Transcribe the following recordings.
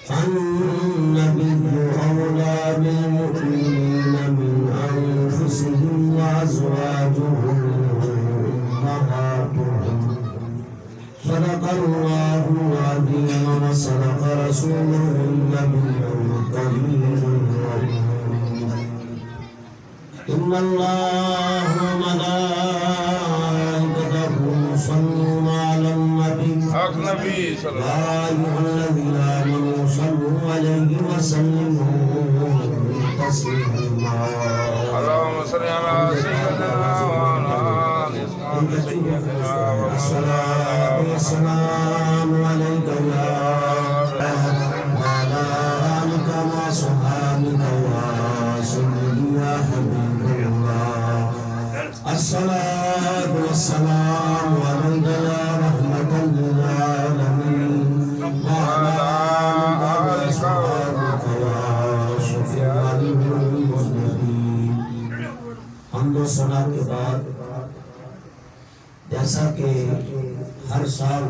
النبي أولى بالمؤمنين من أنفسهم وأزواجه أمهاتهم صدق الله العظيم وصدق رسوله النبي الكريم إن الله وملائكته يصلون على النبي صلی اللہ يا أيها الذين آمنوا صلوا عليه وسلموا تسليما اللهم صل علی سیدنا وعلی آل سیدنا الصلاة والسلام عليك يا وعلى آلك وصحابك يا سيدي يا حبيب الله الصلاة والسلام عليك يا رحمة للعالمين وعلى آلك وصحابك يا شفيع المذنبين حمد و ثنا کے بعد جیسا کہ ہر سال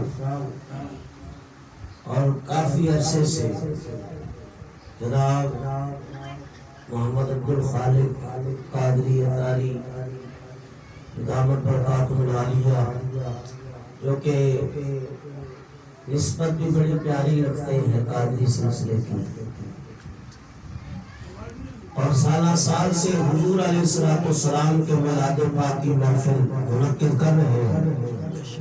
اور کافی عرصے سے جناب محمد عبدالخالق قادری اطاری دامت برکاتہ العالیہ جو کہ نسبت بھی بڑی پیاری رکھتے ہیں قادری سلسلے کی اور سالہ سال سے حضور علیہ السلام کے میلاد پاک کی محفل منعقد کر رہے ہیں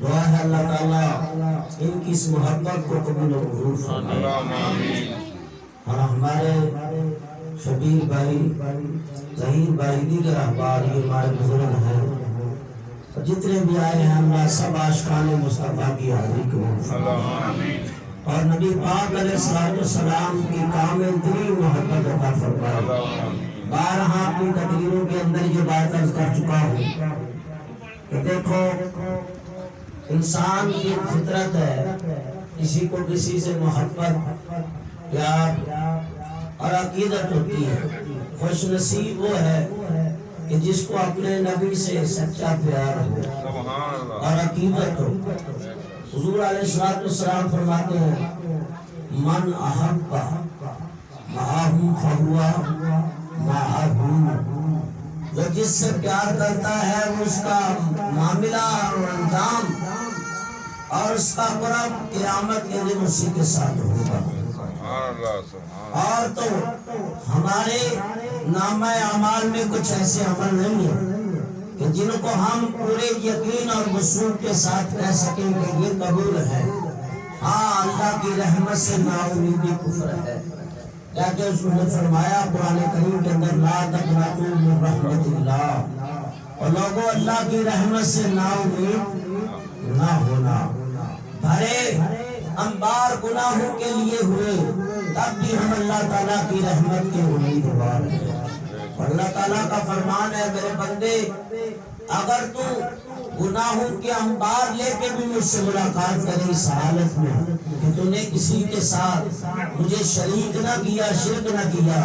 دعا ہے اللہ تعالیٰ ان کی اس محبت کو قبول و منظور فرمائے اور ہمارے شبیر بھائی ظہیر بھائی دیگر احبار یہ ہمارے بزرگ ہیں جتنے بھی آئے ہیں اللہ سب عاشقان مصطفیٰ کی حاضری قبول فرمائے اور نبی پاک علیہ السلام کی کامل دلی محبت عطا فرمائے بارہا اپنی تقریروں کے اندر یہ بات عرض کر چکا ہوں کہ دیکھو انسان کی فطرت ہے کسی کو کسی سے محبت پیار اور عقیدت ہوتی ہے خوش نصیب وہ ہے کہ جس کو اپنے نبی سے سچا پیار ہو اور عقیدت ہو حضور علیہ السلام فرماتے ہیں من احب معاہو فہوا معاہو جو جس سے پیار کرتا ہے اس کا معاملہ اور انجام اور اس کا قرب قیامت کے دن اسی کے ساتھ ہوگا اور تو ہمارے نامہ اعمال میں کچھ ایسے عمل نہیں ہیں کہ جن کو ہم پورے یقین اور وصول کے ساتھ کہہ سکیں کہ یہ قبول ہے ہاں اللہ کی رحمت سے ناامیدی کفر ہے کہ اس نے فرمایا قرآن کریم کے اندر لا تقنطوا من رحمت اللہ اور لوگوں اللہ کی رحمت سے ناامید نہ ہونا بھرے انبار گناہوں کے لیے ہوئے تب بھی ہم اللہ تعالیٰ کی رحمت کے امیدوار ہیں اور اللہ تعالیٰ کا فرمان ہے میرے بندے اگر تو گناہوں کے انبار لے کے بھی مجھ سے ملاقات کرے اس حالت میں کہ تو نے کسی کے ساتھ مجھے شریک نہ کیا شرک نہ کیا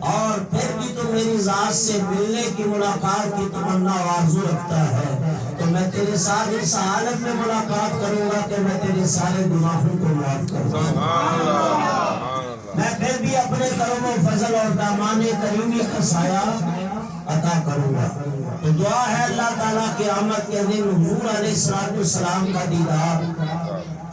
اور پھر بھی تو میری ذات سے ملنے کی ملاقات کی تمنا و آرزو رکھتا ہے تو میں تیرے ساتھ اس حالت میں ملاقات کروں گا کہ میں تیرے سارے گناہوں کو معاف کروں گا میں پھر بھی اپنے کرم و فضل اور دامان کریمی کا سایہ عطا کروں گا تو دعا ہے اللہ تعالیٰ قیامت کے دن حضور علیہ السلام کا دیدار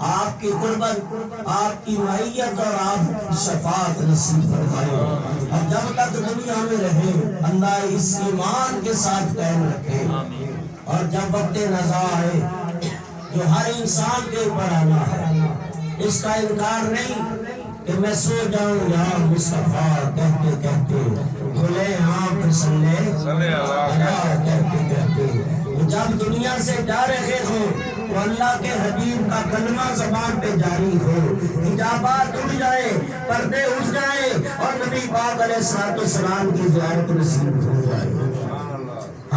آپ کی قربت آپ کی معیت اور آپ کی شفاعت نصیب فرمائے اور جب تک دنیا میں رہے اللہ اس ایمان کے ساتھ قائم رکھے اور جب وقت نزا آئے جو ہر انسان کے اوپر آنا ہے اس کا انکار نہیں کہ میں سو جاؤں یا مصطفیٰ کہتے کہتے کھلے آنکھ سلے اللہ کہتے کہتے جب دنیا سے جا رہے ہو تو اللہ کے حبیب کا کلمہ زبان پہ جاری ہو حجابات اٹھ جائے پردے اٹھ جائے اور نبی پاک علیہ السلام کی زیارت نصیب ہو جائے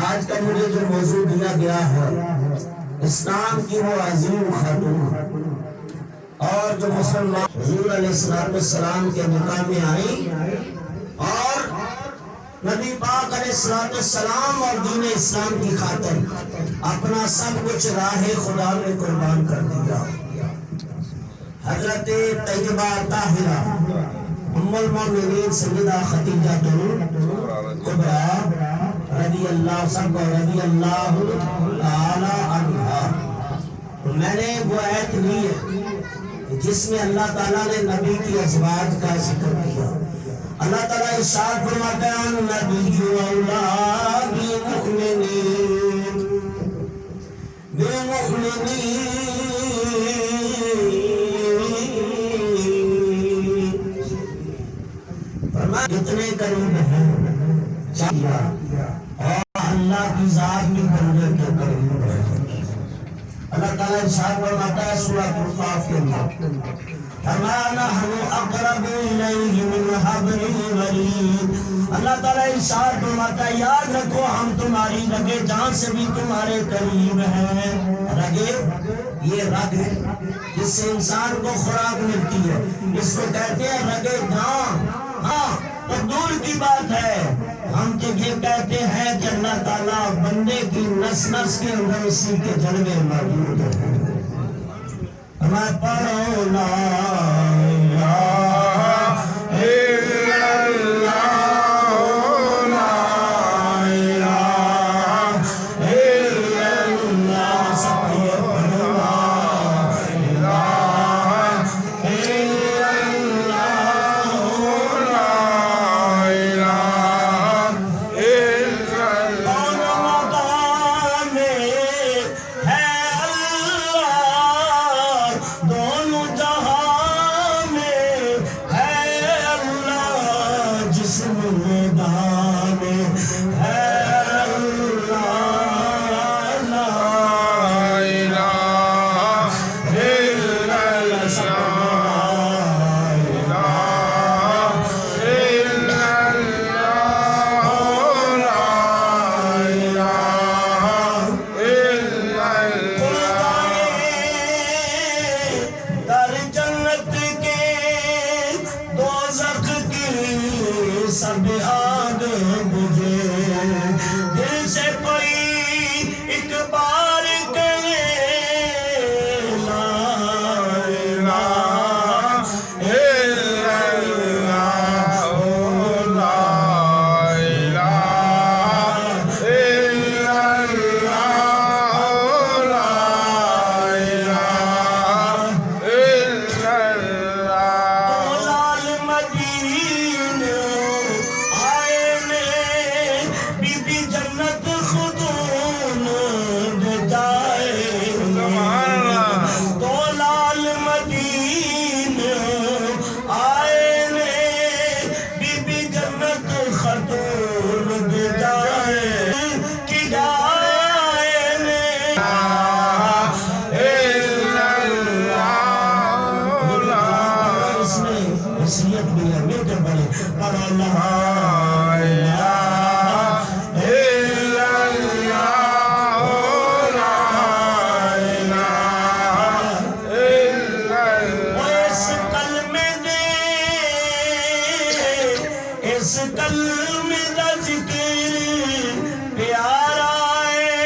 آج کا مجھے جو موضوع دیا گیا ہے اسلام کی وہ عظیم خاتون اور جو مسلمان حضور علیہ السلام کے مقام میں آئی اور نبی پاک علیہ السلام اور دین اسلام کی خاطر اپنا سب کچھ راہ خدا میں قربان کر دیا حضرت طیبہ طاہرہ ام المومنین سیدہ خدیجہ کبریٰ رضی اللہ تعالی عنہا. میں نے وہ آیت لی ہے جس میں اللہ تعالیٰ نے نبی کی ازواج کا ذکر کیا. اللہ تعالیٰ ارشاد فرماتا ہے النبی اولیٰ بالمؤمنین فرمایا جتنے قریب ہیں اور اللہ کی ذات بھی بندے کے قریب ہے. اللہ تعالیٰ ارشاد فرماتا ہے سورۃ القاف کے اندر فرمایا نحن اقرب الیہ من حبل الورید. اللہ تعالیٰ ارشاد فرماتا ہے یاد رکھو ہم تمہاری رگے جان سے بھی تمہارے قریب ہیں. رگے یہ رگ ہے جس سے انسان کو خوراک ملتی ہے, اس کو کہتے ہیں رگے جان. ہاں تو دور کی بات ہے, ہم تو یہ کہتے ہیں کہ اللہ تعالیٰ بندے کی نس نس کے اندر اسی کے جلوے موجود ہیں. ہمیں پڑھو لا الہ الا اللہ لا الہ الا اللہ. سب یہ پڑھو لا الہ الا اللہ لا الہ الا اللہ. کون مقام ہے اللہ دونوں جہاں میں ہے اللہ جس میدان میں ہے اللہ لا الہ الا در جنت کے دوزخ کی سب آگ بجھے دل سے کوئی ایک بار کہے لا الہ الا اللہ لا الہ الا اللہ لا لال مدین آئے نے بی بی جنت خدون دے جائے. تو لال مدین آئے نے بی بی جنت خدون دے جائے کی جائے نے اس میں حیثیت بھی ہے میٹھے بڑے پڑھو لا الہ الا اللہ لا الہ الا اللہ. اس کلمے دے اس کلمے دا ذکر پیارا ہے,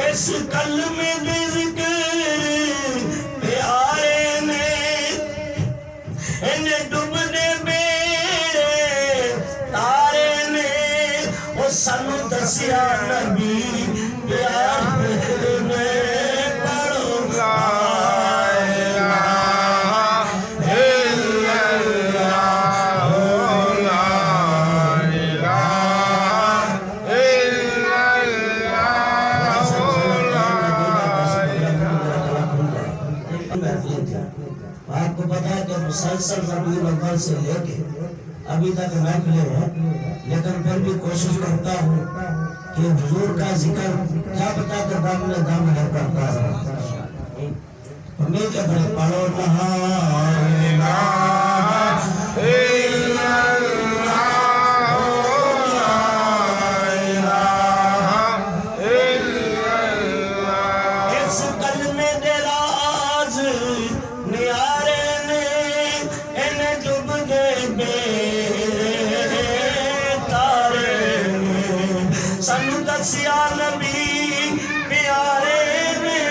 اس کلمے دے ذکر پیارے نے انہیں ڈوبنے میرے تارے نے وہ سانو دسیا نبی پیارے نے. پڑھو لا الہ الا اللہ لا الہ الا آپ کو پتا ہے کہ مسلسل ربیع الاول سے لے کے ابھی تک محفلیں ہیں, لیکن پھر بھی کوشش کرتا ہوں کہ حضور کا ذکر کیا پتا کہ دم میں دم ہے کرتا ہے. میں کہتا ہوں پڑھو لا الہ الا اللہ لا الہ الا اللہ. اس کلمے دے راز نیارے نے انہیں ڈوب دے بے تارے نے سانو دسیا نبی پیارے نے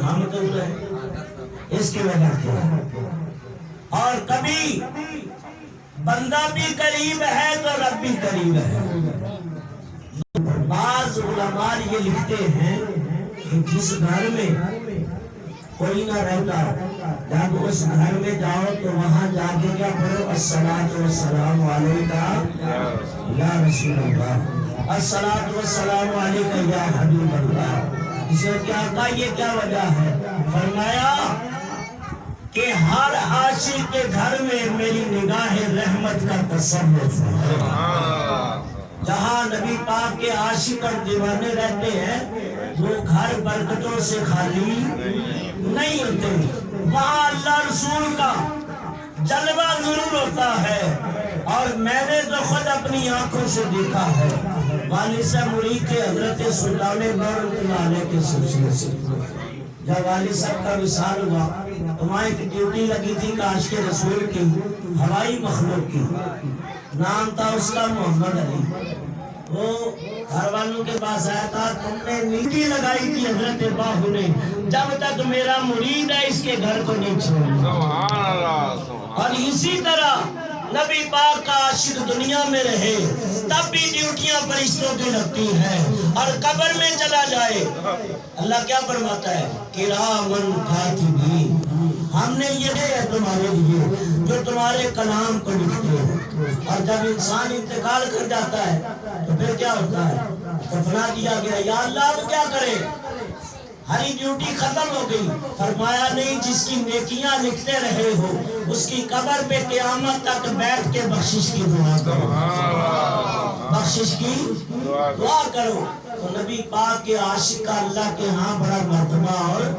ہم تو رہے اس کی وجہ کیا ہے؟ اور کبھی بندہ بھی قریب ہے تو رب بھی قریب ہے۔ بعض علماء یہ لکھتے ہیں کہ جس گھر میں کوئی نہ رہتا جب اس گھر میں جاؤ تو وہاں جا کے کیا پڑھو الصلاۃ والسلام علیکہ یا رسول اللہ، الصلاۃ والسلام علیکہ یا حبیب اللہ۔ اسے کیا کہا، یہ کیا وجہ ہے؟ فرمایا کہ ہر عاشق کے گھر میں میری نگاہ رحمت کا تصرف ہے۔ جہاں نبی پاک کے عاشق اور دیوانے رہتے ہیں وہ گھر برکتوں سے خالی نہیں ہوتے، وہاں اللہ رسول کا جلوہ ضرور ہوتا ہے۔ اور میں نے تو خود اپنی آنکھوں سے دیکھا ہے، والد صاحب مرید کے حضرت سلطان نور علیہ کے سلسلے سے جب والد صاحب کا وصال ہوا تو وہاں ایک ڈیوٹی لگی تھی کاش کے رسول کی، ہوائی مخلوق کی، نام تھا اس کا محمد علی۔ وہ گھر والوں کے پاس آیا تھا، تم نے نیکی لگائی تھی حضرت باہو نے، جب تک میرا مرید ہے اس کے گھر کو نہیں چھوڑنا۔ اور اسی طرح نبی پاک کا عاشق دنیا میں رہے تب بھی ڈیوٹیاں فرشتوں کی لگتی ہیں، اور قبر میں چلا جائے اللہ کیا فرماتا ہے، کرامن کاتبین، ہم نے یہ ہے تمہارے لیے جو تمہارے کلام کو لکھتے ہیں۔ اور جب انسان انتقال کر جاتا ہے تو پھر کیا ہوتا ہے، دفنا دیا گیا، یا اللہ اب کیا کرے، ہری ڈیوٹی ختم ہو گئی۔ فرمایا نہیں، جس کی نیکیاں لکھتے رہے ہو اس کی قبر پہ قیامت تک بیٹھ کے بخشش کی دعا کرو، بخشش کی دعا کرو۔ تو نبی پاک کے عاشق کا اللہ کے ہاں بڑا مرتبہ اور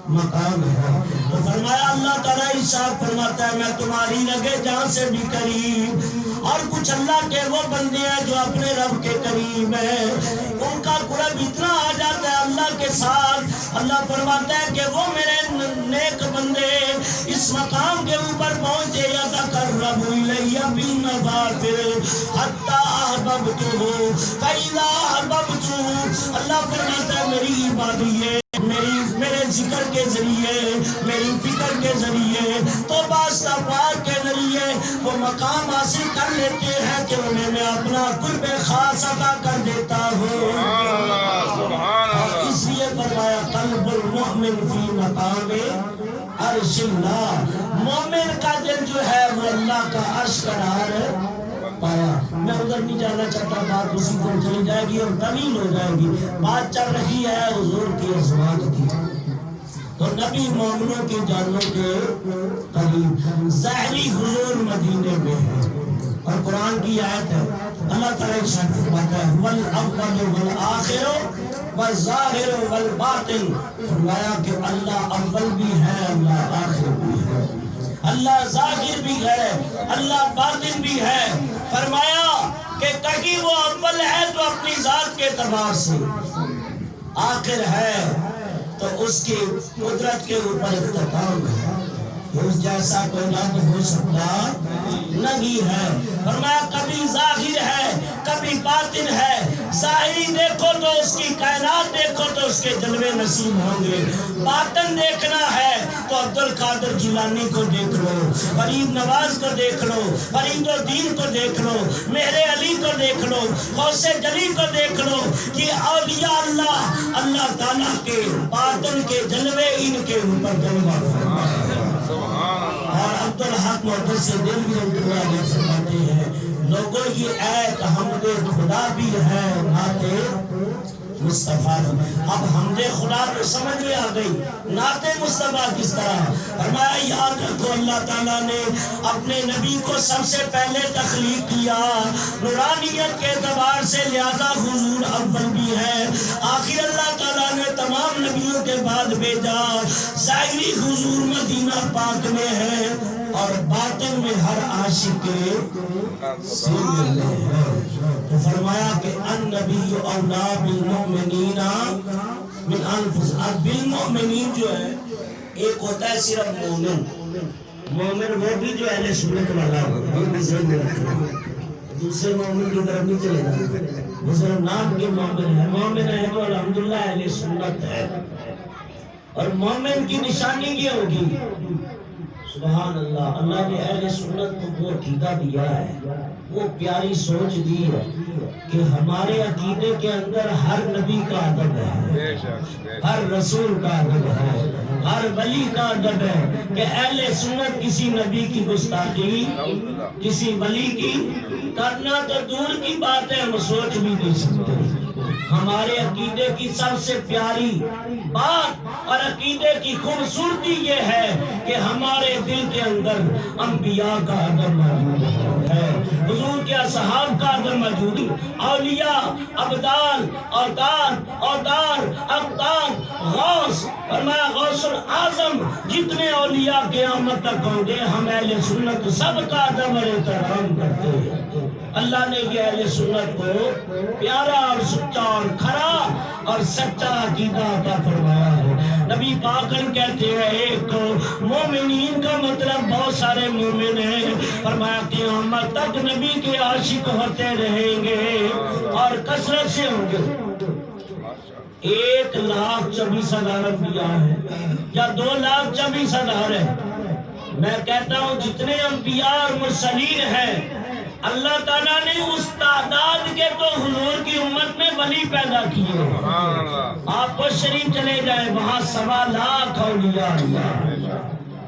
مقام ہے۔ تو فرمایا اللہ تعالیٰ ارشاد فرماتا ہے میں تمہاری لگے جان سے بھی قریب، اور کچھ اللہ کے وہ بندے ہیں جو اپنے رب کے قریب ہیں، ان کا قرب اتنا آ جاتا ہے اللہ کے ساتھ، اللہ فرماتا ہے کہ وہ میرے نیک بندے اس مقام کے اوپر پہنچے، یتقرب الی بالنوافل حتی احببتہ فاذا احببتہ، اللہ فرماتا ہے میری عبادت میرے ذکر کے ذریعے، میری فکر کے ذریعے، توبہ استغفار کے ذریعے وہ مقام حاصل کر لیتے ہیں کہ انہیں میں اپنا قرب خاص عطا کر دیتا ہوں۔ اس لیے فرمایا قلب المؤمن فی مقام عرش اللہ، مومن کا دل جو ہے وہ اللہ کا عرش قرار پایا۔ میں ادھر نہیں جانا چاہتا، بات اسی کو چلی جائے گی اور طویل ہو جائے گی، بات چل رہی ہے حضور کی ازواج کی۔ تو نبی مومنوں کی جانوں کے قریب، ظاہری حضور مدینے میں ہے، اور قرآن کی آیت ہے اللہ تعالیٰ ارشاد فرماتا ہے والاول والآخر والظاہر والباطن، فرمایا کہ اللہ اول بھی ہے، اللہ آخر بھی ہے، اللہ ظاہر بھی ہے، اللہ باطن بھی ہے۔ فرمایا کہ کہیں وہ اول ہے تو اپنی ذات کے اعتبار سے، آخر ہے تو اس کی قدرت کے اوپر اختتام ہے، اس جیسا کوئی نہ ہو سکتا نہیں ہے۔ فرمایا کبھی ظاہر ہے کبھی باطن ہے، ظاہری دیکھو تو اس کی کائنات دیکھو تو اس کے جلوے نصیب ہوں گے، باطن دیکھنا ہے تو عبد القادر جیلانی کو دیکھ لو، فرید نواز کو دیکھ لو، فرید الدین کو دیکھ لو، مہر علی کو دیکھ لو، غوث جلی کو دیکھ لو، کہ اولیاء اللہ اللہ تعالیٰ کے باطن کے جلوے ان کے اوپر جلوہ فرماتے ہیں۔ اور عبدالحق محدث سے دل بھی اللہ علیہ فرماتے ہیں لوگوں یہ ایک حمد خدا بھی ہے نعت مصطفیٰ۔ اب حمد خدا تو سمجھ میں آ گئی، نعت مصطفیٰ کس طرح؟ فرمایا یاد رکھو اللہ تعالیٰ نے اپنے نبی کو سب سے پہلے تخلیق کیا نورانیت کے اعتبار سے، لہذا حضور اول بھی ہے، آخر اللہ تعالیٰ نے تمام نبیوں کے بعد بھیجا، ظاہری حضور مدینہ پاک میں ہے اور باطن میں ہر عاشق کے سینے ہے۔ تو فرمایا کہ النبی اولا بالمؤمنین من انفسہم، اب بالمؤمنین جو ہے ایک ہوتا ہے صرف مومن، مومن وہ بھی جو اہل سنت والا ہوتا ہے، بھی ذہن میں رکھنا، دوسرے مومن کی طرف نہیں چلے گا، وہ صرف نام کے مومن ہے، مومن ہے وہ الحمدللہ اہل سنت ہے۔ اور مومن کی نشانی یہ ہوگی، سبحان اللہ، اللہ نے اہل سنت کو وہ عقیدہ دیا ہے، وہ پیاری سوچ دی ہے کہ ہمارے عقیدے کے اندر ہر نبی کا ادب ہے، ہر رسول کا ادب ہے، ہر ولی کا ادب ہے، کہ اہل سنت کسی نبی کی گستاخی، کسی ولی کی کرنا تو دور کی بات ہے، ہم سوچ بھی نہیں سکتے۔ ہمارے عقیدے کی سب سے پیاری بات اور عقیدے کی خوبصورتی یہ ہے کہ ہمارے دل کے اندر انبیاء کا ادب موجود ہے، حضور کے اصحاب کا ادب موجود ہے، اولیاء، ابدال، اوتار، اقطاب، غوث، فرمایا غوث الاعظم، جتنے اولیاء قیامت تک ہوں گے، ہم اہل سنت سب کا ادب اور احترام کرتے ہیں۔ اللہ نے یہ اہل سنت کو پیارا اور سچا اور کھرا اور سچا عقیدہ عطا فرمایا ہے۔ نبی پاک کہتے ہیں ایک مومنین کا مطلب بہت سارے مومن ہیں، فرمایا قیامت تک نبی کے عاشق ہوتے رہیں گے اور کثرت سے ہوں گے۔ 1,24,000 انبیاء ہیں یا 2,24,000 ہیں؟ میں کہتا ہوں جتنے انبیاء اور مرسلین ہیں، اللہ تعالیٰ نے اس تعداد کے تو حضور کی امت میں ولی پیدا کیے ہیں۔ آپ کو شریف چلے جائیں، وہاں 1.25 اولیاء اللہ،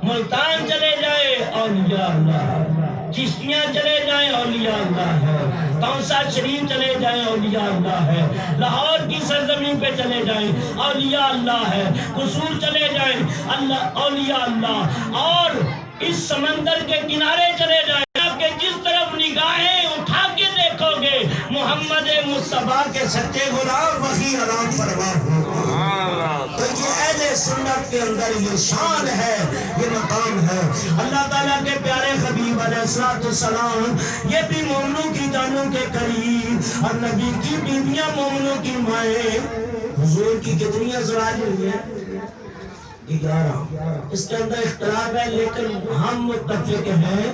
ملتان چلے جائیں اولیاء اللہ، چشتیاں چلے جائیں اولیاء اللہ ہے، کونسا شریف چلے جائیں اولیاء اللہ ہے، لاہور کی سرزمین پہ چلے جائیں اولیاء اللہ ہے، قصور چلے جائیں اللہ اولیاء اللہ، اور اس سمندر کے کنارے چلے جائیں کہ جس طرف نگاہیں اٹھا کے دیکھو گے محمد مصطفیٰ کے سچے غلام وہی آرام فرما ہو۔ تو یہ اہل سنت کے اندر یہ شان ہے، یہ مقام ہے۔ اللہ تعالیٰ کے پیارے حبیب علیہ السلام یہ بھی مومنوں کی جانوں کے قریب، اور نبی کی بیویاں مومنوں کی مائیں۔ حضور کی کتنی ازواج ہوئی ہیں؟ 11۔ اس کے اندر اختلاف ہے لیکن ہم متفق ہیں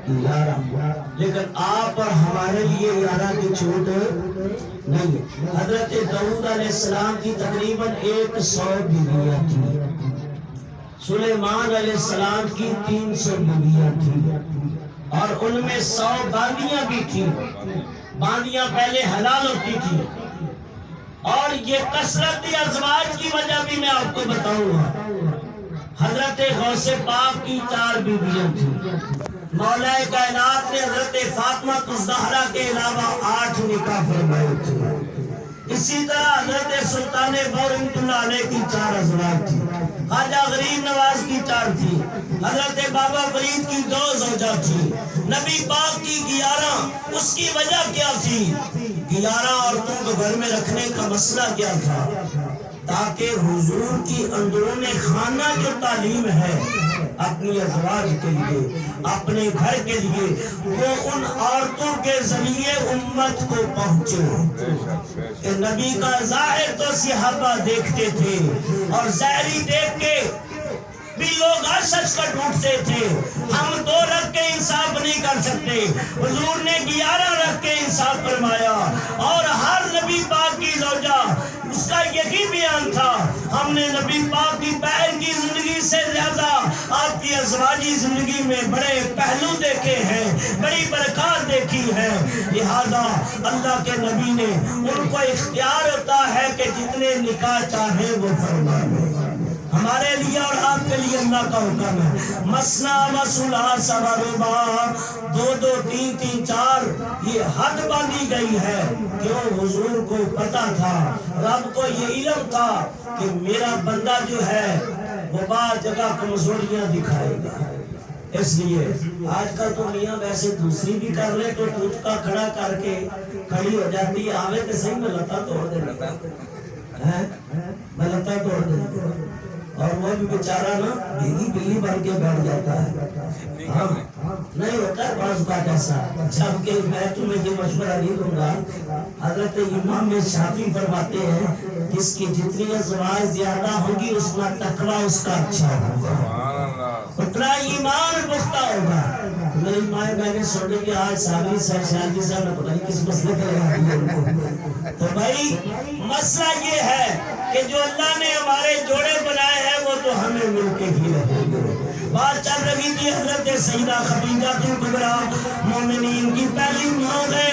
11، لیکن آپ اور ہمارے لیے 11 کی چھوٹ نہیں ہے۔ حضرت داؤد علیہ السلام کی تقریباً 100 بیویاں تھیں، سلیمان علیہ السلام کی 300 بیویاں تھیں، اور ان میں 100 باندیاں بھی تھیں۔ باندیاں پہلے حلال ہوتی تھی، اور یہ کثرت ازواج کی وجہ بھی میں آپ کو بتاؤں گا۔ حضرت غوث پاک کی 4 بیویاں تھیں، مولا کائنات نے حضرت فاطمہ الزہرا کے علاوہ 8 نکاح فرمائے تھے۔ اسی طرح حضرت سلطان غور رحمۃ اللہ علیہ کی 4 ازواج تھی، خواجہ غریب نواز کی 4 تھی، حضرت بابا فرید کی 2 زوجہ تھی، نبی پاک کی 11۔ اس کی وجہ کیا تھی؟ 11 عورتوں کو گھر میں رکھنے کا مسئلہ کیا تھا؟ تاکہ حضور کی اندرون خانہ جو تعلیم ہے اپنی ازواج کے لیے، اپنے گھر کے لیے، وہ ان عورتوں کے ذریعے امت کو پہنچے۔ کہ نبی کا ظاہر تو صحابہ دیکھتے تھے، اور ظاہری دیکھ کے بھی لوگ سچ کٹ اٹھتے تھے۔ ہم 2 رکھ کے انصاف نہیں کر سکتے، حضور نے 11 رکھ کے انصاف فرمایا، اور ہر نبی پاک کی زوجہ اس کا یہی بیان تھا، ہم نے نبی پاک کی بہن کی زندگی سے زیادہ آپ کی ازواجی زندگی میں بڑے پہلو دیکھے ہیں، بڑی برکات دیکھی ہے۔ لہذا اللہ کے نبی نے ان کو اختیار ہوتا ہے کہ جتنے نکاح چاہیں وہ فرما لیں۔ ہمارے لیے اور آپ کے لیے اللہ کا حکم ہے، مثنی و ثلاث و رباع، 2 3 4، یہ حد باندھی گئی ہے۔ کیوں؟ حضور کو پتا تھا، رب کو یہ علم تھا کہ میرا بندہ جو ہے وہ بعض جگہ کمزوریاں دکھائے گا، اس لیے آج کل تو میاں ویسے دوسری بھی کر لے تو ٹوٹ کا کھڑا کر کے کھڑی ہو جاتی ہے، آوے تو صحیح میں لتا توڑ دے لگا ہے، میں لتا توڑ دے، اور وہ بھی بیچارہ نا بھیگی بلی بن کے بیٹھ جاتا ہے۔ ہاں نہیں ہوتا ہے بعض بات ایسا، جبکہ میں تمہیں یہ مشورہ نہیں دوں گا۔ حضرت امام شافعی فرماتے ہیں جس کی جتنی ازواج زیادہ ہوگی اس کا تقویٰ اس کا اچھا ہوگا، اتنا ایمان پختہ ہوگا۔ میری مائیں بہنیں سوچے کہ آج سالی صاحب سیاجی صاحب نے پتہ نہیں کس مسئلے پر لگا دیا ان کو۔ تو بھائی مسئلہ یہ ہے کہ جو اللہ نے ہمارے جوڑے بنائے ہیں وہ تو ہمیں مل کے ہی رہیں گے۔ بات چل رہی تھی حضرت سیدہ خدیجہ کبریٰ مومنین کی پہلی ماں ہے،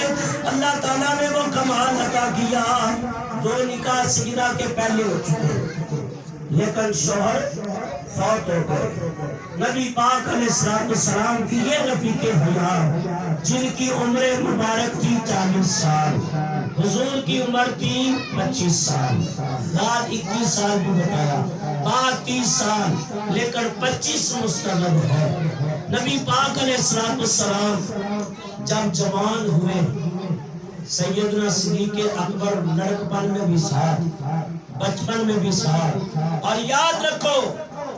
اللہ تعالیٰ نے وہ کمال عطا کیا، 2 نکاح سیدہ کے پہلے ہو چکے لیکن شوہر فوت ہو گئے۔ نبی پاک علیہ السلام کی یہ رفیق حیات جن کی عمر مبارک تھی 40 سال، حضور کی عمر تھی 25 سال، بعد 21 سال بھی بتایا، بعد 30 سال، لیکن 25 مستند ہے۔ نبی پاک علیہ السلام جب جوان ہوئے، سیدنا صدیق اکبر لڑکپن میں بھی ساتھ، بچپن میں بھی ساتھ، اور یاد رکھو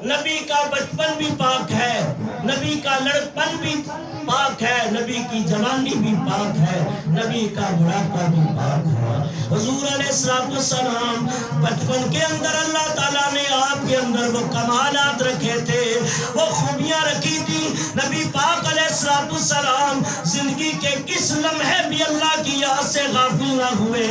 نبی کا بچپن بھی پاک ہے، نبی کا لڑکپن بھی پاک ہے، نبی کی جوانی بھی پاک ہے، نبی کا بڑھاپا بھی پاک ہے۔ حضور علیہ السلام بچپن کے اندر اللہ تعالیٰ نے آپ کے اندر وہ کمالات رکھے تھے، وہ خوبیاں رکھی تھی۔ نبی پاک علیہ السلام زندگی کے کس لمحے بھی اللہ کی یاد سے غافل نہ ہوئے،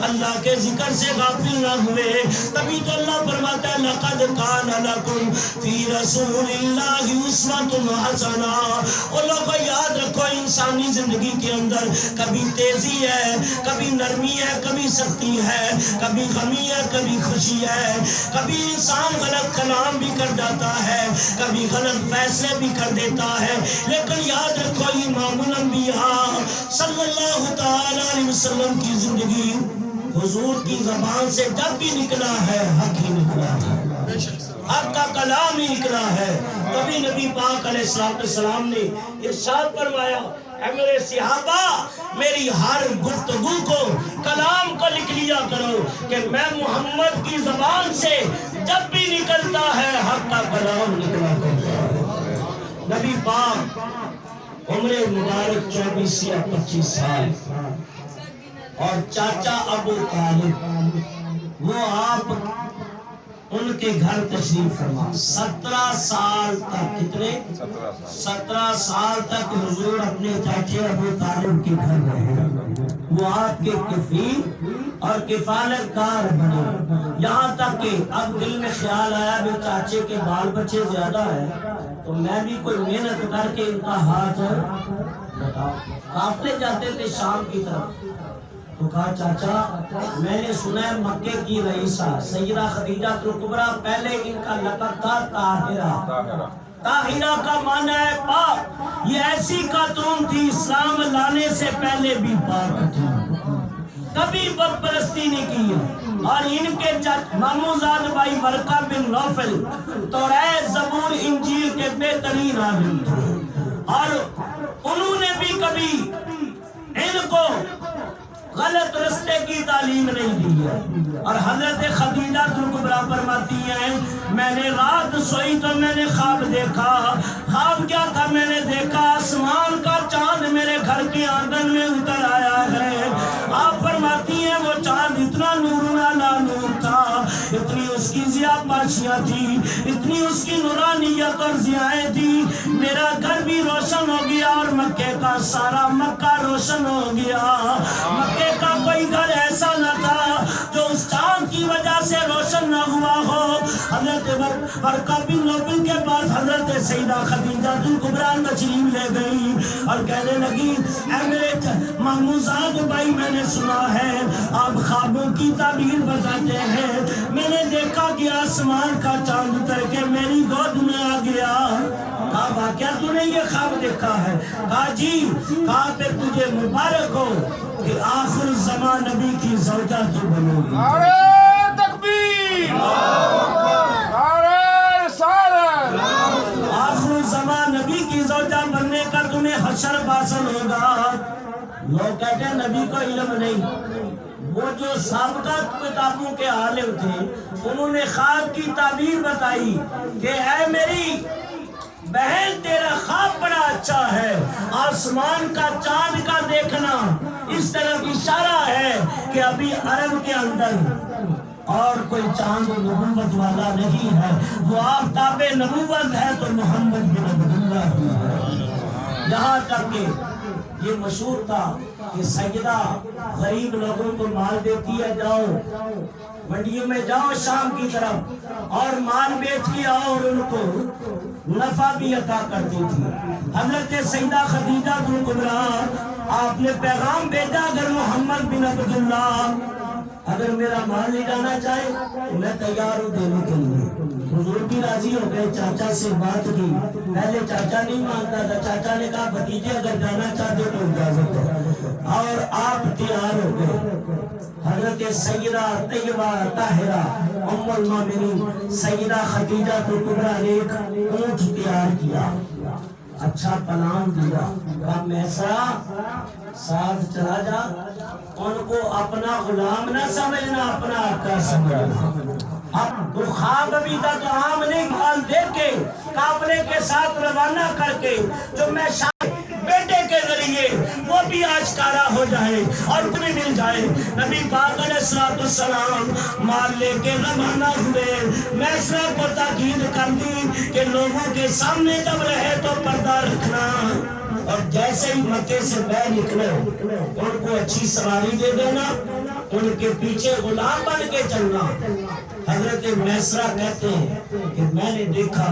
اللہ کے ذکر سے غافل نہ ہوئے۔ تبھی تو اللہ فرماتا ہے لَقَدْ كَانَ لَكُمْ فِي رَسُولِ اللَّهِ أُسْوَةٌ حَسَنَةٌ۔ اور لوگوں یاد رکھو انسانی زندگی کے اندر کبھی تیزی ہے، کبھی نرمی ہے، کبھی سختی ہے، کبھی غمی ہے، کبھی خوشی ہے، کبھی انسان غلط کلام بھی کر جاتا ہے، کبھی غلط فیصلے بھی کر دیتا ہے، لیکن یاد رکھو امام الانبیاء صلی اللہ تعالی علیہ وسلم کی زندگی حضور کی زبان سے جب بھی نکلا ہے حق ہی نکلا ہے، حق کا کلام ہی نکلا ہے۔ تبھی نبی پاک علیہ السلام نے ارشاد فرمایا اے میرے صحابہ میری ہر گفتگو کو کلام کو لکھ لیا کرو کہ میں محمد کی زبان سے جب بھی نکلتا ہے حق کا کلام نکلا کرتا ہے۔ نبی پاک عمر مبارک 24 یا 25 سال، اور چاچا ابو طالب وہ آپ ان کے گھر تشریف فرما 17 سال تک، کتنے 17 سال تک حضور اپنے چاچے ابو طالب کے گھر رہے، وہ آپ کے کفیل اور کفالت کار بنے، یہاں تک کہ اب دل میں خیال آیا بھی چاچے کے بال بچے زیادہ ہیں تو میں بھی کوئی محنت کر کے ان کا ہاتھ بتاؤ۔ قافلے جاتے تھے شام کی طرف، تو کہا چاچا میں نے سنا ہے مکے کی رئیسہ سیدہ خدیجہ کبریٰ، پہلے ان کا لقب تھا طاہرہ، طاہرہ کا معنی ہے پاک، یہ ایسی خاتون تھی اسلام لانے سے پہلے بھی پاک تھی، کبھی بت پرستی نہیں کی، اور ان کے ماموزاد بھائی ورقہ بن نوفل توریت زبور انجیل کے بہترین عالم تھے، اور انہوں نے بھی کبھی ان کو غلط رستے کی تعلیم نہیں دی ہے۔ اور حضرت خدیجہ کبریٰ فرماتی ہیں میں نے رات سوئی تو میں نے خواب دیکھا، خواب کیا تھا؟ میں نے دیکھا آسمان کا چاند میرے گھر کے آنگن میں اتر آیا ہے۔ آپ فرماتی ہیں وہ چاند اتنا نور علی نور تھا، اتنی اس کی ضیاء پاشیاں تھی، اتنی اس کی نورانیت اور ضیائیں تھی، میرا گھر بھی روشن ہو گیا اور مکے کا سارا مکہ روشن ہو گیا۔ مکے کا کوئی گھر ایسا نہ تھا جو اس چاند کی وجہ سے روشن نہ ہوا ہو۔ حضرت ورقہ بن نوفل کے پاس حضرت سیدہ خدیجہ کبریٰ تشریف لے گئی اور کہنے لگی اے میرے ماموزاد بھائی میں نے سنا ہے آپ خوابوں کی تعبیر بتاتے ہیں، میں نے دیکھا کہ آسمان کا چاند اتر کے میری گود میں آ گیا۔ کہا واقعہ تو نے یہ خواب دیکھا ہے؟ کہا جی۔ کہا پھر تجھے مبارک ہو کہ آخر زمان نبی کی زوجہ تو بنو گی۔ نعرہ تکبیر، نعرہ رسالت، آخر زمان نبی کی زوجہ بننے کا تمہیں حشر حاصل ہوگا۔ لوگ کہتے ہیں نبی کو علم نہیں، وہ جو سابقہ کتابوں کے عالم تھے انہوں نے خواب کی تعبیر بتائی کہ اے میری بہن تیرا خواب بڑا اچھا ہے، آسمان کا چاند کا دیکھنا اس طرف اشارہ ہے کہ ابھی عرب کے اندر اور کوئی چاند نبوت والا نہیں ہے، وہ آفتاب نبوت ہے تو محمد بن عبداللہ ہے۔ یہاں تک کہ یہ مشہور تھا کہ سیدہ غریب لوگوں کو مال دیتی ہے، جاؤ منڈیوں میں جاؤ شام کی طرف اور مال بیچ کے آؤ، اور ان کو نفع بھی عطا کرتی تھی۔ حضرت سیدہ خدیجہ کبریٰ آپ نے پیغام بھیجا، اگر محمد بن عبداللہ اگر میرا مال لے جانا چاہے تو میں تیار ہوں دینے کے لیے۔ حضور بھی راضی ہو گئے، چاچا سے بات کی۔ پہلے چاچا نہیں مانتا تھا، چاچا نے کہا بھتیجے اگر جانا چاہتے تو اجازت ہے، اور آپ تیار ہو گئے۔ حضرت سیدہ طیبہ طاہرہ ام المومنین سیدہ خدیجہ کبریٰ نے ایک اونٹ تیار کیا، اچھا پلان دیا، کہا میسرا ساتھ چلا جا، ان کو اپنا غلام نہ سمجھنا، اپنا آقا سمجھنا۔ اب تو خواب بھی تھا تو عام نہیں، مال دے کے قافلے کے ساتھ روانہ کر کے جو میں بیٹے کے ذریعے وہ بھی آشکارا ہو جائے اور تمہیں مل جائے۔ نبی پاک علیہ السلام مال لے کے روانہ ہوئے۔ میسرا کو تاکید کر دی کہ لوگوں کے سامنے جب رہے تو پردہ رکھنا، اور جیسے ہی مکے سے باہر نکلے ان کو اچھی سواری دے دینا، ان کے پیچھے غلام بن کے چلنا۔ حضرت میسرا کہتے ہیں کہ میں نے دیکھا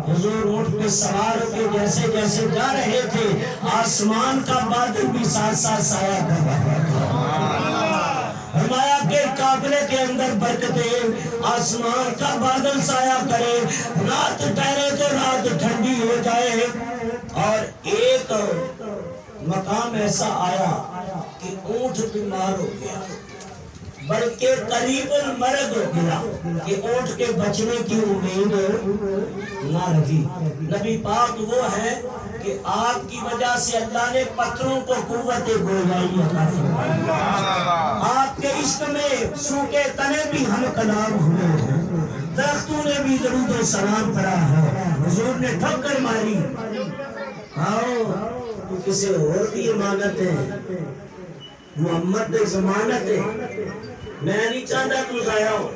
حضور اونٹ پہ سوار ہو کے جیسے جیسے جا رہے تھے آسمان کا بادل بھی ساتھ ساتھ سایہ کر رہا تھا۔ فرمایا کہ قافلے کے اندر برکتیں، آسمان کا بادل سایہ کرے، رات ٹھہرے تو رات ٹھنڈی ہو جائے۔ اور ایک مقام ایسا آیا کہ اونٹ بیمار ہو گیا، بلکہ قریب المرگ ہو گیا کہ اونٹ کے بچنے کی امید نہ رہی۔ نبی پاک وہ ہے کہ آپ کی وجہ سے اللہ نے پتھروں کو قوت گویائی عطا فرمائی۔ آپ کے عشق میں سوکھے تنے بھی ہم کلام ہوئے ہیں، درختوں نے بھی درود و سلام پڑھا ہے۔ حضور نے ٹھکر ماری، آؤ تو کسی اور کی امانت ہے، محمد نے ضمانت ہے، میں نہیں چاہتا تو ضائع ہو،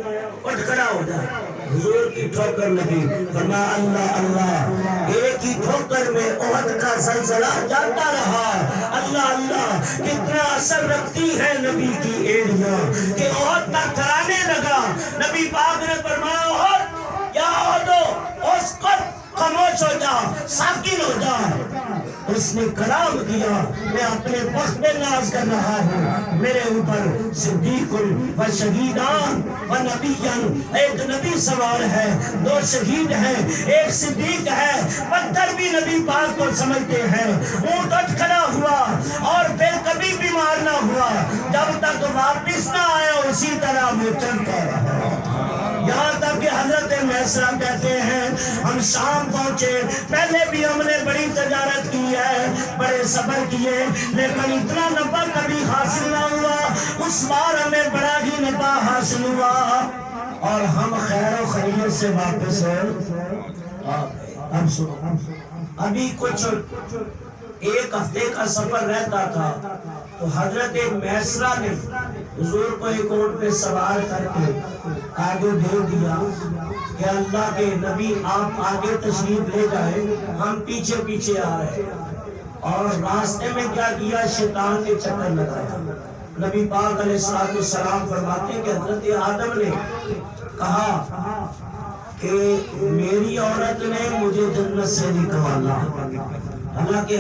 اٹھ کھڑا ہو جا۔ حضور کی ٹھوکر لگی، فرمایا اللہ اللہ، ایک ہی ٹھوکر میں احد کا زلزلہ جاتا رہا۔ اللہ اللہ، کتنا اثر رکھتی ہے نبی کی ایڑیاں کہ احد تک تھرانے لگا۔ نبی پاک نے فرمایا احد کیا احدو، اس قد خاموش ہو جا، ساکن ہو جا۔ اس نے کلام کیا، میں اپنے بخت میں ناز کر رہا ہوں، میرے اوپر صدیق و شہیدان و نبیان، ایک نبی سوار ہے، دو شہید ہیں، ایک صدیق ہے۔ پتھر بھی نبی پاک کو سمجھتے ہیں۔ اونٹ اٹھ کھڑا ہوا اور پھر کبھی بیمار نہ ہوا، جب تک واپس نہ آیا اسی طرح وہ چلتا رہا، یہاں تک کہ حضرت میسرا کہتے ہیں ہم شام پہنچے، پہلے بھی ہم نے بڑی تجارت کی ہے، بڑے صبر کیے، لیکن اتنا نفع کبھی حاصل نہ ہوا۔ اس بار ہمیں بڑا ہی نفع حاصل ہوا اور ہم خیر و خیریت سے واپس اب سنو، ابھی کچھ ایک ہفتے کا سفر رہتا تھا تو حضرت میسرا نے حضور کو ایک اونٹ پہ سوار کر کے آگے بھیج دیا کہ اللہ کے نبی آپ آگے تشریف لے جائیں، ہم پیچھے پیچھے آ رہے ہیں۔ اور راستے میں کیا کیا، شیطان نے چکر لگایا۔ نبی پاک علیہ السلام فرماتے ہیں کہ حضرت آدم نے کہا کہ میری عورت نے مجھے جنت سے نکالا، حالانکہ